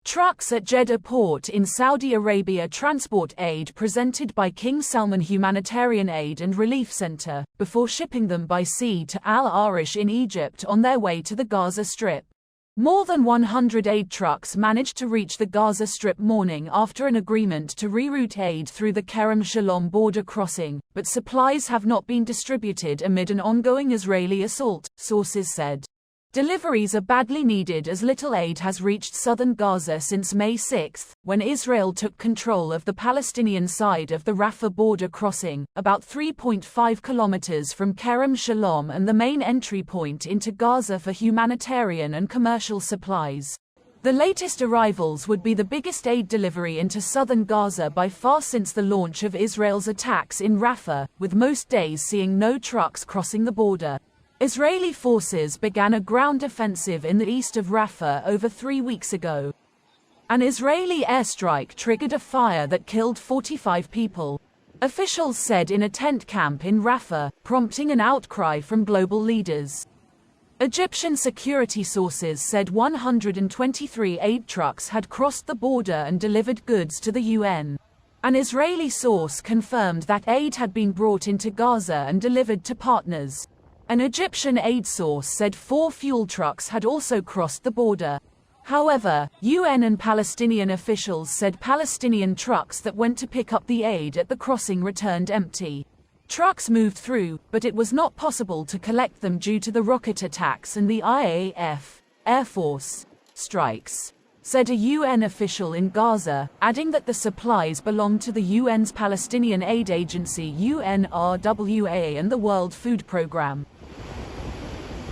Trucks at Jeddah port in Saudi Arabia transport aid presented by King Salman Humanitarian Aid and Relief Center, before shipping them by sea to Al Arish in Egypt on their way to the Gaza Strip. More than 100 aid trucks managed to reach the Gaza Strip morning after an agreement to reroute aid through the Kerem Shalom border crossing, but supplies have not been distributed amid an ongoing Israeli assault, sources said. Deliveries are badly needed as little aid has reached southern Gaza since May 6, when Israel took control of the Palestinian side of the Rafah border crossing, about 3.5 kilometers from Kerem Shalom and the main entry point into Gaza for humanitarian and commercial supplies. The latest arrivals would be the biggest aid delivery into southern Gaza by far since the launch of Israel's attacks in Rafah, with most days seeing no trucks crossing the border. Israeli forces began a ground offensive in the east of Rafah over 3 weeks ago. An Israeli airstrike triggered a fire that killed 45 people, officials said in a tent camp in Rafah, prompting an outcry from global leaders. Egyptian security sources said 123 aid trucks had crossed the border and delivered goods to the UN. An Israeli source confirmed that aid had been brought into Gaza and delivered to partners. An Egyptian aid source said 4 fuel trucks had also crossed the border. However, UN and Palestinian officials said Palestinian trucks that went to pick up the aid at the crossing returned empty. Trucks moved through, but it was not possible to collect them due to the rocket attacks and the IAF, Air Force, strikes, said a UN official in Gaza, adding that the supplies belonged to the UN's Palestinian Aid Agency UNRWA and the World Food Programme.